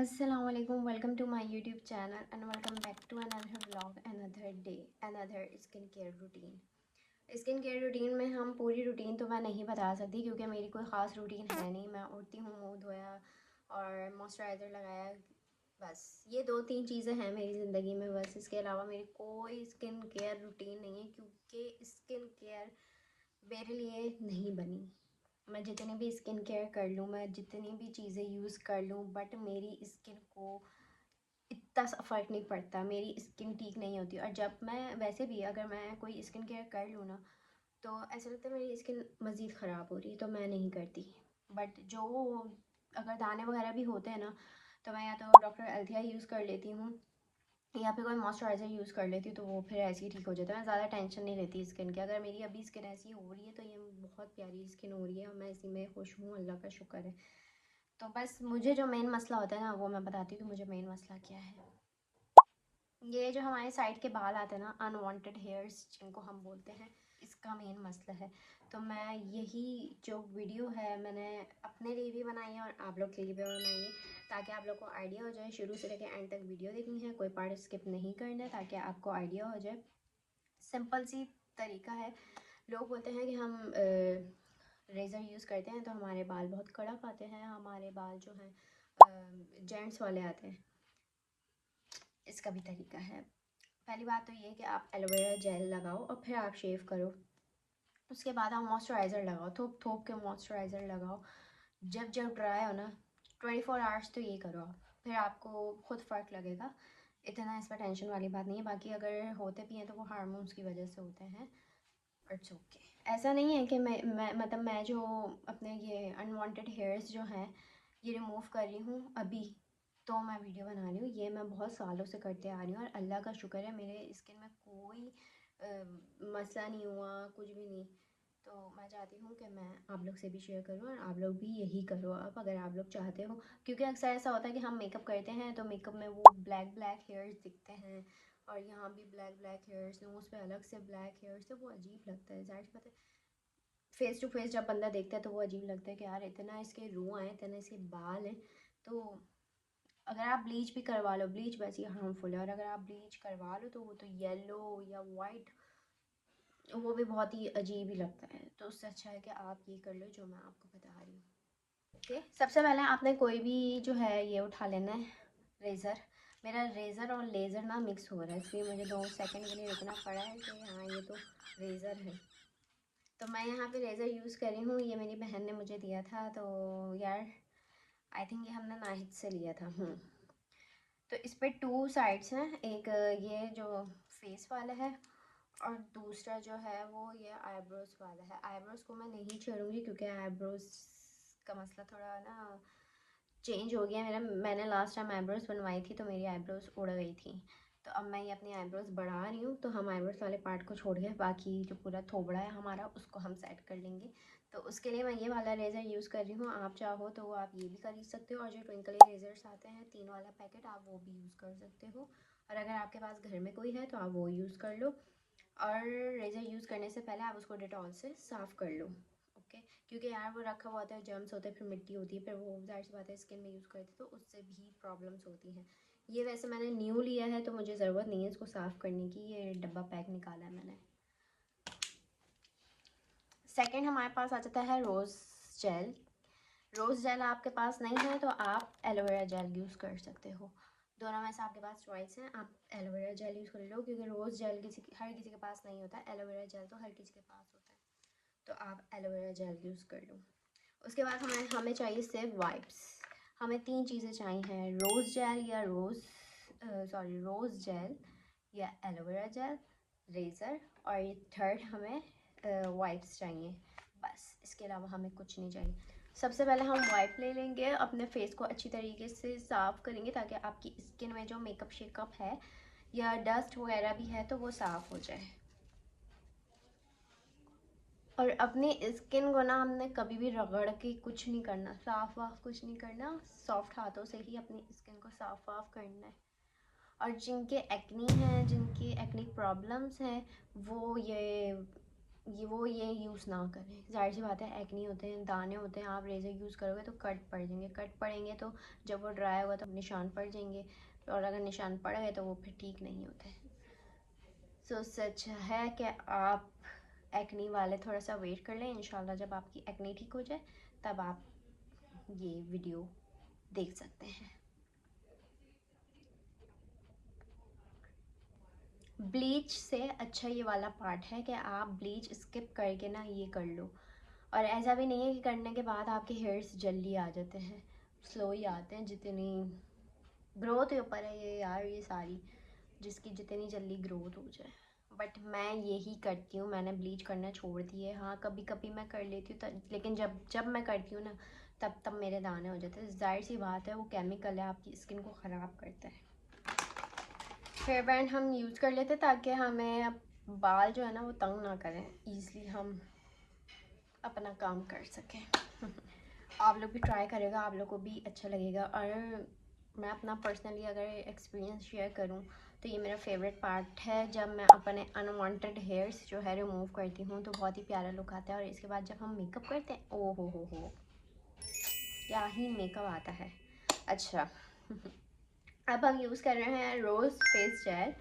Assalamu alaikum, welcome to my YouTube channel and welcome back to another vlog, another day, another skin care routine। Skin care routine में हम पूरी routine तो मैं नहीं बता सकती क्योंकि मेरी कोई ख़ास रूटीन है नहीं। मैं उठती हूँ, मुँह धोया और मॉइस्चराइज़र लगाया, बस ये दो तीन चीज़ें हैं मेरी ज़िंदगी में। बस इसके अलावा मेरी कोई स्किन केयर रूटीन नहीं है क्योंकि स्किन केयर मेरे लिए नहीं बनी। मैं जितनी भी स्किन केयर कर लूँ, मैं जितनी भी चीज़ें यूज़ कर लूँ, बट मेरी स्किन को इतना सा फ़र्क नहीं पड़ता, मेरी स्किन ठीक नहीं होती। और जब मैं वैसे भी अगर मैं कोई स्किन केयर कर लूँ ना, तो ऐसा लगता है मेरी स्किन मज़ीद ख़राब हो रही है, तो मैं नहीं करती। बट जो अगर दाने वगैरह भी होते हैं ना, तो मैं या तो डॉक्टर एल्थिया यूज़ कर लेती हूँ या फिर कोई मॉइस्चराइज़र यूज़ कर लेती हूँ, तो वो फिर ऐसे ही ठीक हो जाता है। मैं ज़्यादा टेंशन नहीं लेती स्किन की। अगर मेरी अभी स्किन ऐसी हो रही है तो ये बहुत प्यारी स्किन हो रही है और मैं इसी में खुश हूँ, अल्लाह का शुक्र है। तो बस मुझे जो मेन मसला होता है ना, वो मैं बताती हूँ कि मुझे मेन मसला क्या है। ये जो हमारे साइड के बाल आते हैं ना, अनवांटेड हेयर्स जिनको हम बोलते हैं, इसका मेन मसला है। तो मैं यही जो वीडियो है मैंने अपने लिए भी बनाई है और आप लोग के लिए भी बनाई है, ताकि आप लोग को आइडिया हो जाए। शुरू से लेकर एंड तक वीडियो देखनी है, कोई पार्ट स्किप नहीं करना है, ताकि आपको आइडिया हो जाए। सिंपल सी तरीका है। लोग बोलते हैं कि हम रेज़र यूज़ करते हैं तो हमारे बाल बहुत कड़क आते हैं, हमारे बाल जो हैं जेंट्स वाले आते हैं। इसका भी तरीका है। पहली बात तो ये कि आप एलोवेरा जेल लगाओ और फिर आप शेव करो। उसके बाद आप मॉइस्चराइज़र लगाओ, थोप थोप के मॉइस्चराइज़र लगाओ। जब जब ड्राई हो ना, 24 आवर्स तो ये करो आप, फिर आपको खुद फ़र्क लगेगा। इतना इसमें टेंशन वाली बात नहीं है। बाकी अगर होते भी हैं तो वो हार्मोन्स की वजह से होते हैं। It's okay. ऐसा नहीं है कि मैं मतलब मैं जो अपने ये अनवांटेड हेयर्स जो हैं ये रिमूव कर रही हूँ अभी, तो मैं वीडियो बना रही हूँ। ये मैं बहुत सालों से करते आ रही हूँ और अल्लाह का शुक्र है मेरे स्किन में कोई मसला नहीं हुआ, कुछ भी नहीं। तो मैं चाहती हूँ कि मैं आप लोग से भी शेयर करूँ और आप लोग भी यही करो अब, अगर आप लोग चाहते हो। क्योंकि अक्सर ऐसा होता है कि हम मेकअप करते हैं तो मेकअप में वो ब्लैक ब्लैक हेयर्स दिखते हैं और यहाँ भी ब्लैक ब्लैक हेयर्स, नोज़ पे अलग से ब्लैक हेयर्स, तो वो अजीब लगता है। ज़ाहिर सी बात है, फेस टू फेस जब बंदा देखता है तो वो अजीब लगता है कि यार इतना इसके रुआँ हैं, इतना इसके बाल हैं। तो अगर आप ब्लीच भी करवा लो, ब्लीच वैसे ही हार्मफुल है, और अगर आप ब्लीच करवा लो तो वो तो येलो या वाइट, वो भी बहुत ही अजीब ही लगता है। तो उससे अच्छा है कि आप ये कर लो जो मैं आपको बता रही हूँ। ओके, सबसे पहले आपने कोई भी जो है ये उठा लेना है, रेज़र। मेरा रेज़र और लेज़र ना मिक्स हो रहा है, इसलिए मुझे 2 सेकंड के लिए रुकना पड़ा है कि हाँ ये तो रेज़र है। तो मैं यहाँ पे रेज़र यूज़ कर रही हूँ, ये मेरी बहन ने मुझे दिया था। तो यार आई थिंक ये हमने नाहिद से लिया था। तो इस पे 2 साइड्स हैं, एक ये जो फेस वाला है और दूसरा जो है वो ये आईब्रोज वाला है। आईब्रोज को मैं नहीं छेड़ूंगी क्योंकि आईब्रोज का मसला थोड़ा ना चेंज हो गया मेरा। मैंने लास्ट टाइम आईब्रोज बनवाई थी तो मेरी आईब्रोज उड़ गई थी। तो अब मैं ये अपनी आईब्रोज बढ़ा रही हूँ, तो हम आईब्रोज वाले पार्ट को छोड़ के बाकी जो पूरा थोबड़ा है हमारा उसको हम सेट कर लेंगे। तो उसके लिए मैं ये वाला रेज़र यूज़ कर रही हूँ। आप चाहो तो आप ये भी खरीद सकते हो, और जो ट्विंकली रेज़र्स आते हैं 3 वाला पैकेट, आप वो भी यूज़ कर सकते हो। और अगर आपके पास घर में कोई है तो आप वो यूज़ कर लो। और रेज़र यूज़ करने से पहले आप उसको डिटॉल से साफ़ कर लो। ओके, क्योंकि यार वो रखा हुआ होता है, जर्म्स होते हैं, फिर मिट्टी होती है, फिर वो ज़ाहिर सी बात है स्किन में यूज़ करते तो उससे भी प्रॉब्लम्स होती हैं। ये वैसे मैंने न्यू लिया है तो मुझे ज़रूरत नहीं है इसको साफ़ करने की, ये डब्बा पैक निकाला है मैंने। सेकंड हमारे पास आ जाता है रोज़ जेल। रोज़ जेल आपके पास नहीं है तो आप एलोवेरा जेल यूज़ कर सकते हो। दोनों में से आपके पास चॉइस है, आप एलोवेरा जेल यूज़ कर लो क्योंकि रोज़ जेल हर किसी के पास नहीं होता है, एलोवेरा जेल तो हर किसी के पास होता है। तो आप एलोवेरा जेल यूज़ कर लो। उसके बाद हमें हमें चाहिए सिर्फ वाइप्स। हमें 3 चीज़ें चाहिए, रोज़ जेल या रोज़ जेल या एलोवेरा जेल, रेज़र, और ये थर्ड हमें वाइप्स चाहिए। बस इसके अलावा हमें कुछ नहीं चाहिए। सबसे पहले हम वाइप ले लेंगे, अपने फेस को अच्छी तरीके से साफ़ करेंगे ताकि आपकी स्किन में जो मेकअप शेकअप है या डस्ट वगैरह भी है तो वो साफ़ हो जाए। और अपनी स्किन को ना हमने कभी भी रगड़ के कुछ नहीं करना, साफ वाफ कुछ नहीं करना, सॉफ्ट हाथों से ही अपनी स्किन को साफ वाफ करना है। और जिनके एक्नी हैं, जिनकी एक्नी प्रॉब्लम्स हैं, वो ये ये यूज़ ना करें। ज़ाहिर सी बात है, एक्ने होते हैं, दाने होते हैं, आप रेज़र यूज़ करोगे तो कट पड़ जाएंगे। कट पड़ेंगे तो जब वो ड्राई होगा तो निशान पड़ जाएंगे, और अगर निशान पड़ गए तो वो फिर ठीक नहीं होते। सो सच है कि आप एक्ने वाले थोड़ा सा वेट कर लें। इंशाल्लाह जब आपकी एक्ने ठीक हो जाए तब आप ये वीडियो देख सकते हैं। ब्लीच से अच्छा ये वाला पार्ट है कि आप ब्लीच स्किप करके ना ये कर लो। और ऐसा भी नहीं है कि करने के बाद आपके हेयर्स जल्दी आ जाते हैं, स्लो ही आते हैं। जितनी ग्रोथ के ऊपर है ये यार, ये सारी जिसकी जितनी जल्दी ग्रोथ हो जाए। बट मैं यही करती हूँ, मैंने ब्लीच करना छोड़ दी है। हाँ, कभी कभी मैं कर लेती हूँ, लेकिन जब जब मैं करती हूँ ना तब मेरे दाने हो जाते हैं। जाहिर सी बात है, वो केमिकल है, आपकी स्किन को ख़राब करता है। हेयर बैंड हम यूज़ कर लेते ताकि हमें बाल जो है ना वो तंग ना करें, ईज़िली हम अपना काम कर सकें। आप लोग भी ट्राई करेगा, आप लोग को भी अच्छा लगेगा। और मैं अपना पर्सनली अगर एक्सपीरियंस शेयर करूं तो ये मेरा फेवरेट पार्ट है। जब मैं अपने अनवांटेड हेयर्स जो है रिमूव करती हूँ तो बहुत ही प्यारा लुक आता है। और इसके बाद जब हम मेकअप करते हैं, ओ हो क्या ही मेकअप आता है। अच्छा अब हम यूज़ कर रहे हैं रोज़ फेस जेल।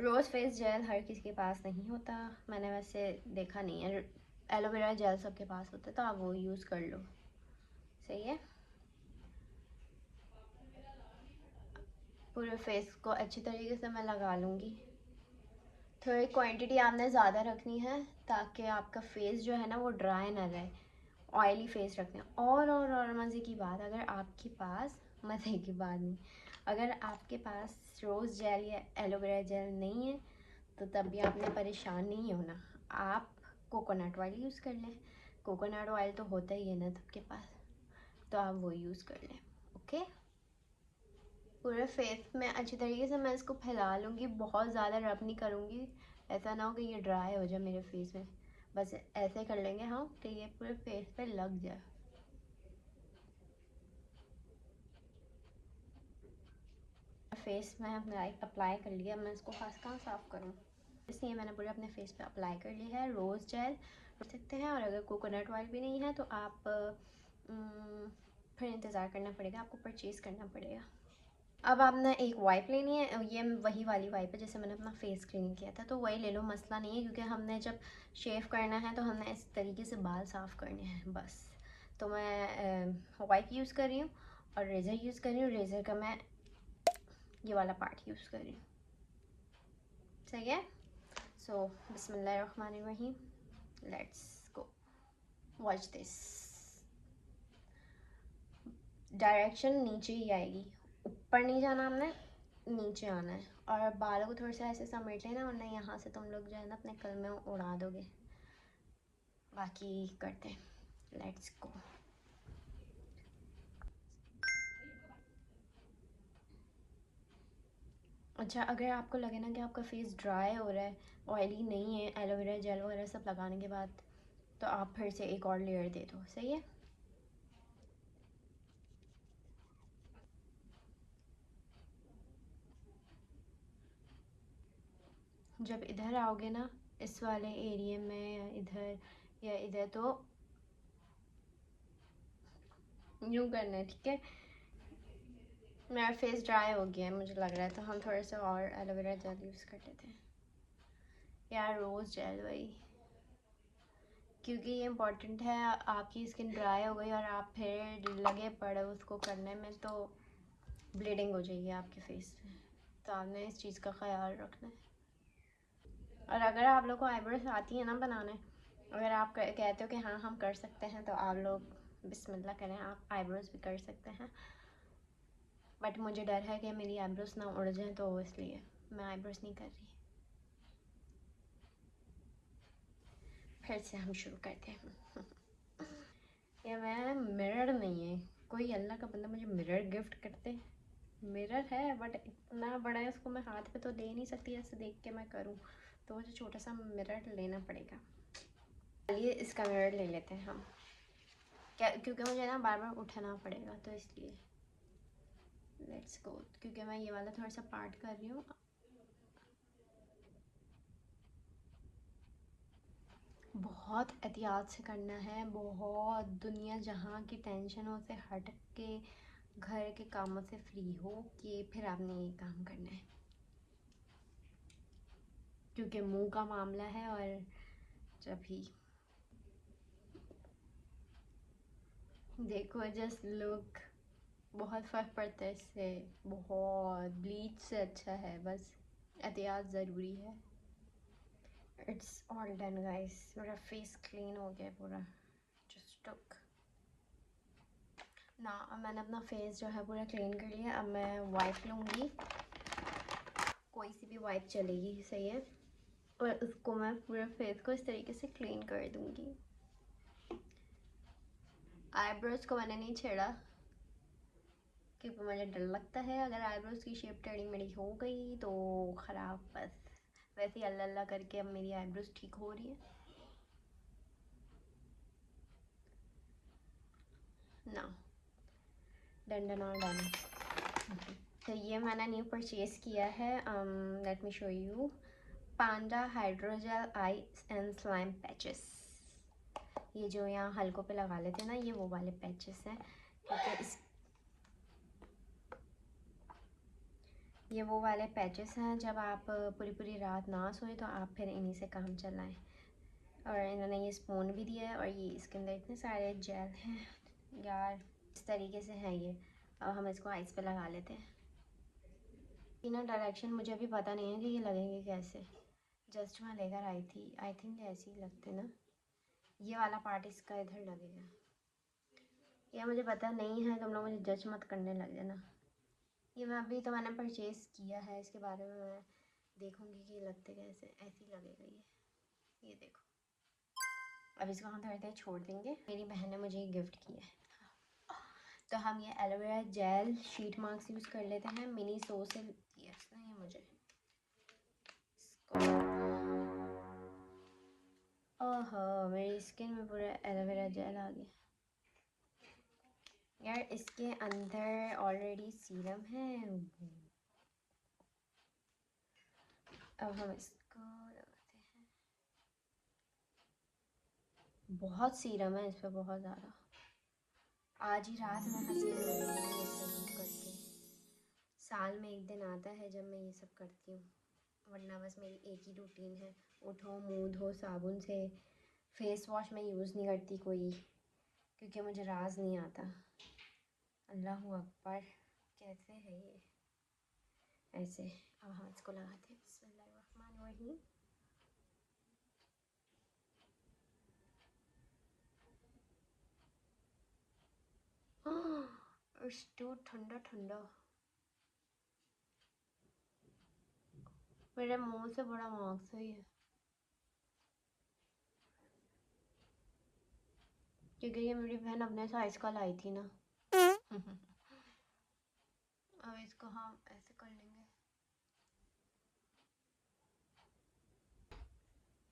रोज़ फेस जेल हर किसी के पास नहीं होता, मैंने वैसे देखा नहीं है। एलोवेरा जेल सबके पास होता है तो आप वो यूज़ कर लो, सही है। पूरे फेस को अच्छी तरीके से मैं लगा लूँगी। थोड़ी क्वांटिटी आपने ज़्यादा रखनी है ताकि आपका फेस जो है ना वो ड्राई ना रहे। ऑयली फेस रखना है। और मज़े की बात, अगर आपके पास, मज़े की बात नहीं, अगर आपके पास रोज़ जेल या एलोवेरा जेल नहीं है तो तब भी आपने परेशान नहीं होना। आप कोकोनट ऑयल यूज़ कर लें। कोकोनट ऑयल तो होता ही है ना सबके पास, तो आप वो यूज़ कर लें। ओके, पूरे फेस में अच्छी तरीके से मैं इसको फैला लूँगी, बहुत ज़्यादा रब नहीं करूँगी। ऐसा ना हो कि ये ड्राई हो जाए मेरे फेस में। बस ऐसे कर लेंगे हम कि ये पूरे फेस पे लग जाए। फेस में अपना अप्लाई कर लिया, मैं इसको खास कहाँ साफ़ करूँ, इसलिए मैंने पूरे अपने फेस पे अप्लाई कर लिया है। रोज़ जेल कर सकते हैं, और अगर कोकोनट ऑयल भी नहीं है तो आप फिर इंतज़ार करना पड़ेगा, आपको परचेज़ करना पड़ेगा। अब आपने एक वाइप लेनी है, ये वही वाली वाइप है जैसे मैंने अपना फेस क्लीन किया था, तो वही ले लो, मसला नहीं है। क्योंकि हमने जब शेव करना है तो हमने इस तरीके से बाल साफ़ करने हैं बस। तो मैं वाइप यूज़ कर रही हूँ और रेज़र यूज़ कर रही हूँ। रेज़र का मैं ये वाला पार्ट यूज़ कर रही हूँ, सही है। सो बिस्मिल्लाहिर्रहमानिर्रहीम, let's go, watch this. Direction नीचे ही आएगी, ऊपर नहीं जाना हमने, नीचे आना है। और बालों को थोड़ा सा ऐसे समेट लेना, वरना यहाँ से तुम लोग जो है ना अपने कल में उड़ा दोगे। बाकी करते हैं, लेट्स गो। अच्छा, अगर आपको लगे ना कि आपका फेस ड्राई हो रहा है, ऑयली नहीं है, एलोवेरा जेल वगैरह सब लगाने के बाद, तो आप फिर से एक और लेयर दे दो, सही है। जब इधर आओगे ना इस वाले एरिया में, या इधर तो यूँ करना है, ठीक है। मेरा फेस ड्राई हो गया है मुझे लग रहा है, तो हम थोड़ा सा और एलोवेरा जेल यूज़ कर लेते हैं, या रोज़ जेल वही। क्योंकि ये इम्पोर्टेंट है, आपकी स्किन ड्राई हो गई और आप फिर लगे पड़े उसको करने में तो ब्लीडिंग हो जाएगी आपके फेस पे, तो आपने इस चीज़ का ख्याल रखना है। और अगर आप लोग को आईब्रोज आती है ना बनाने, अगर आप कहते हो कि हाँ हम कर सकते हैं, तो आप लोग बिस्मिल्लाह करें, आप आईब्रोज भी कर सकते हैं। बट मुझे डर है कि मेरी आईब्रोज ना उड़ जाए, तो इसलिए मैं आईब्रोज नहीं कर रही। फिर से हम शुरू करते हैं। ये मैं मिरर नहीं है, कोई अल्लाह का बंदा मुझे मिरर गिफ्ट करते। मिरर है बट इतना बड़ा है, उसको मैं हाथ पे तो ले नहीं सकती ऐसे देख के मैं करूँ, तो मुझे छोटा सा मिरर लेना पड़ेगा। चलिए इसका मिरर ले लेते हैं हम, क्या, क्योंकि मुझे ना बार बार उठाना पड़ेगा, तो इसलिए लेट्स गो। क्योंकि मैं ये वाला थोड़ा सा पार्ट कर रही हूँ। बहुत एहतियात से करना है, बहुत दुनिया जहाँ की टेंशनों से हट के घर के कामों से फ्री हो कि फिर आपने ये काम करना है, क्योंकि मुंह का मामला है। और जब ही देखो जस्ट लुक, बहुत फ़र्क पड़ता है इससे, बहुत। ब्लीच से अच्छा है, बस एहतियात ज़रूरी है। इट्स ऑल डन गाइस, मेरा फेस क्लीन हो गया पूरा। जस्ट टुक ना, अब मैंने अपना फेस जो है पूरा क्लीन कर लिया। अब मैं वाइप लूँगी, कोई सी भी वाइप चलेगी, सही है। और उसको मैं पूरे फेस को इस तरीके से क्लीन कर दूँगी। आईब्रोज़ को मैंने नहीं छेड़ा क्योंकि मुझे डर लगता है अगर आईब्रोज़ की शेप टेढ़ी मेढ़ी हो गई तो ख़राब। बस वैसे ही अल्लाह अल्लाह करके अब मेरी आईब्रोज़ ठीक हो रही है ना। डन डन और डन। तो ये मैंने न्यू परचेज़ किया है। Let me show you, Panda hydrogel I and slime patches. ये जो यहाँ हल्कों पे लगा लेते हैं ना, ये वो वाले पैचेस हैं। क्योंकि इस ये वो वाले पैचेस हैं, जब आप पूरी पूरी रात ना सोए तो आप फिर इन्हीं से काम चलाएं। और इन्होंने ये स्पून भी दिया है और ये इसके अंदर इतने सारे जेल हैं यार, इस तरीके से हैं ये। अब हम इसको आइस पे लगा लेते हैं। इनर डायरेक्शन मुझे अभी पता नहीं है कि ये लगेंगे कैसे, जस्ट मैं लेकर आई थी। आई थिंक ऐसे ही लगते ना, ये वाला पार्ट इसका इधर लगेगा। ये मुझे पता नहीं है, तुम लोग मुझे जज मत करने लग जाना। ये मैं अभी तो मैंने परचेज़ किया है, इसके बारे में मैं देखूंगी कि लगते कैसे। ऐसे ही लगेगा ये देखो। अब इसको हम थोड़ी देर छोड़ देंगे। मेरी बहन ने मुझे ये गिफ्ट किया है। तो हम ये aloe vera gel sheet mask use कर लेते हैं। मिनी सो से दिया इसने ये मुझे। ओहो, मेरी स्किन में पूरा एलोवेरा जेल आ गया यार। इसके अंदर ऑलरेडी सीरम है। अब हम इसको लगाते हैं। बहुत सीरम है इस पर, बहुत ज़्यादा। आज ही रात में हसीन हो गई हूँ ये सब करके। साल में एक दिन आता है जब मैं ये सब करती हूँ, वरना बस मेरी एक ही रूटीन है, उठो मुँह धो साबुन से। फेस वॉश मैं यूज़ नहीं करती कोई, क्योंकि मुझे राज नहीं आता। अल्लाह अकबर, कैसे है ये ऐसे। अब हम इसको लगाते हैं। बिस्मिल्लाहिर्रहमानिर्रहीम। इट्स टू ठंडा ठंडा, मेरे मुंह से बड़ा मार्क्स है ये, क्योंकि ये मेरी बहन अपने साइज का लाई थी ना। अब इसको हम ऐसे कर लेंगे।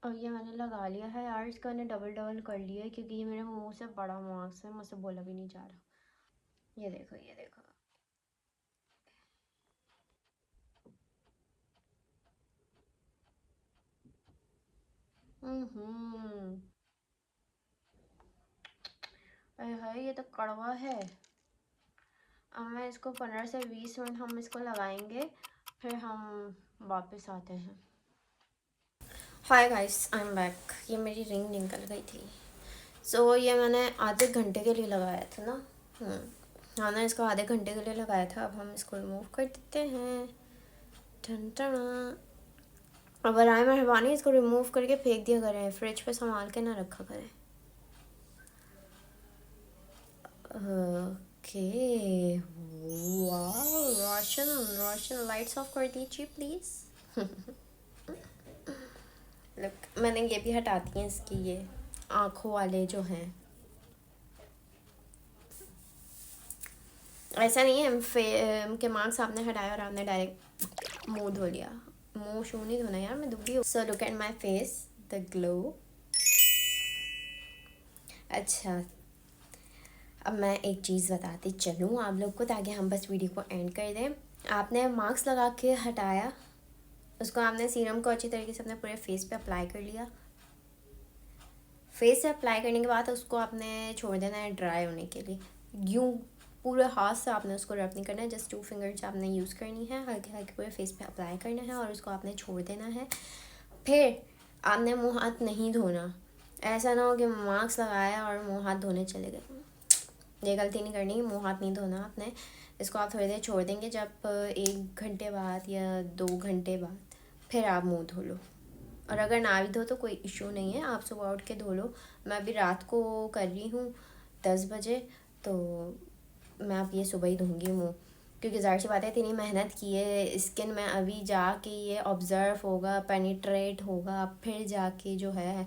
और ये मैंने लगा लिया है यार, इसका मैंने डबल डबल कर लिया है क्योंकि ये मेरे मुंह से बड़ा मार्क्स है, मुझसे बोला भी नहीं जा रहा। ये देखो ये देखो। हम्म, अरे हाय ये तो कड़वा है। अब मैं इसको 15 से 20 मिनट हम इसको लगाएंगे, फिर हम वापस आते हैं। Hi guys, I am back. ये मेरी रिंग निकल गई थी। ये मैंने आधे घंटे के लिए लगाया था ना। हाँ ना, इसको आधे घंटे के लिए लगाया था। अब हम इसको रिमूव कर देते हैं। टन टन। अब बराए मेहरबानी इसको रिमूव करके फेंक दिया करें, फ्रिज पे संभाल के ना रखा करें। ओके, वाह। रोशन रोशन, लाइट्स ऑफ कर दीजिए प्लीज़। लुक, मैंने ये भी हटा दी हैं इसकी, ये आँखों वाले जो हैं। ऐसा नहीं है के मार्क्स आपने हटाया और आपने डायरेक्ट मुंह धो लिया। मुंह शू नहीं धोना यार, मैं दुबली हूँ। So look at my face, the glow. अच्छा, अब मैं एक चीज़ बताती चलूँ आप लोग को, ताकि हम बस वीडियो को एंड कर दें। आपने मास्क लगा के हटाया, उसको आपने सीरम को अच्छी तरीके से अपने पूरे फेस पे अप्लाई कर लिया। फेस से अप्लाई करने के बाद उसको आपने छोड़ देना है ड्राई होने के लिए। यूँ पूरे हाथ से आपने उसको रब नहीं करना है, जस्ट 2 फिंगर्स आपने यूज़ करनी है, हल्के हल्के पूरे फेस पे अप्लाई करना है और उसको आपने छोड़ देना है। फिर आपने मुंह हाथ नहीं धोना। ऐसा ना हो कि मास्क लगाया और मुंह हाथ धोने चले गए, ये गलती नहीं करनी। मुंह हाथ नहीं धोना आपने। इसको आप थोड़ी देर छोड़ देंगे, जब 1 घंटे बाद या 2 घंटे बाद फिर आप मुंह धो लो। और अगर ना भी धो तो कोई इशू नहीं है, आप सुबह उठ के धो लो। मैं अभी रात को कर रही हूँ 10 बजे, तो मैं अब ये सुबह ही धोंगी मुँह, क्योंकि ज़ाहिर सी बात है इतनी मेहनत की है स्किन में, अभी जाके ये ऑब्ज़र्व होगा, पेनिट्रेट होगा, फिर जाके जो है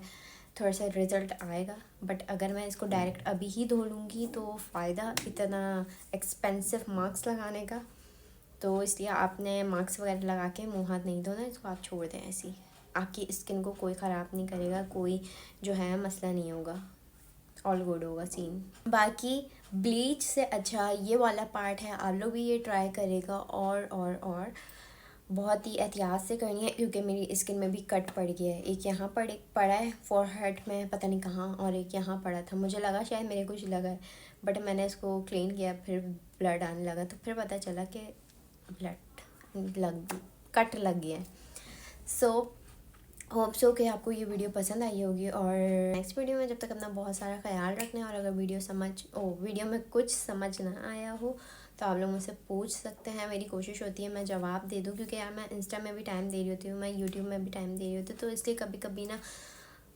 थोड़ा सा रिज़ल्ट आएगा। बट अगर मैं इसको डायरेक्ट अभी ही धो लूँगी तो फ़ायदा इतना एक्सपेंसिव मास्क लगाने का, तो इसलिए आपने मास्क वगैरह लगा के मुँह हाथ नहीं धोना, इसको आप छोड़ दें ऐसे ही। आपकी स्किन को कोई ख़राब नहीं करेगा, कोई जो है मसला नहीं होगा, ऑल गुड होगा सीन। बाकी ब्लीच से अच्छा ये वाला पार्ट है, आप लोग भी ये ट्राई करेगा। और बहुत ही एहतियात से करनी है, क्योंकि मेरी स्किन में भी कट पड़ गया है। एक यहाँ पर एक पड़ा है फॉरहेड में, पता नहीं कहाँ, और एक यहाँ पड़ा था। मुझे लगा शायद मेरे कुछ लगा है, बट मैंने इसको क्लीन किया, फिर ब्लड आने लगा, तो फिर पता चला कि ब्लड कट लग गया है। सो होप सो कि आपको ये वीडियो पसंद आई होगी, और नेक्स्ट वीडियो में जब तक अपना बहुत सारा ख्याल रखना है। और अगर वीडियो में कुछ समझ ना आया हो तो आप लोग मुझसे पूछ सकते हैं, मेरी कोशिश होती है मैं जवाब दे दूँ, क्योंकि यार मैं इंस्टा में भी टाइम दे रही होती हूँ, मैं यूट्यूब में भी टाइम दे रही होती हूँ, तो इसलिए कभी कभी ना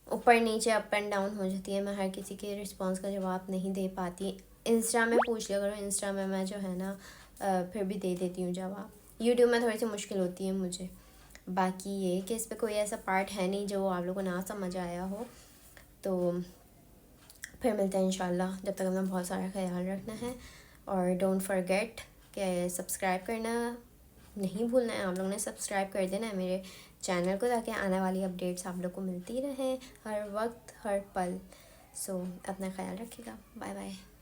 ऊपर नीचे अप एंड डाउन हो जाती है, मैं हर किसी के रिस्पॉन्स का जवाब नहीं दे पाती। इंस्टा में पूछ लिया करो, इंस्टा में मैं जो है ना फिर भी दे देती हूँ जवाब। यूट्यूब में थोड़ी सी मुश्किल होती है मुझे। बाकी ये कि इस पर कोई ऐसा पार्ट है नहीं जो आप लोगों को ना समझ आया हो। तो फिर मिलते हैं इंशाल्लाह, जब तक हमें बहुत सारा ख्याल रखना है। और डोंट फॉरगेट कि सब्सक्राइब करना नहीं भूलना है, आप लोगों ने सब्सक्राइब कर देना है मेरे चैनल को, ताकि आने वाली अपडेट्स आप लोग को मिलती रहे हर वक्त हर पल। सो अपना ख्याल रखिएगा, बाय बाय।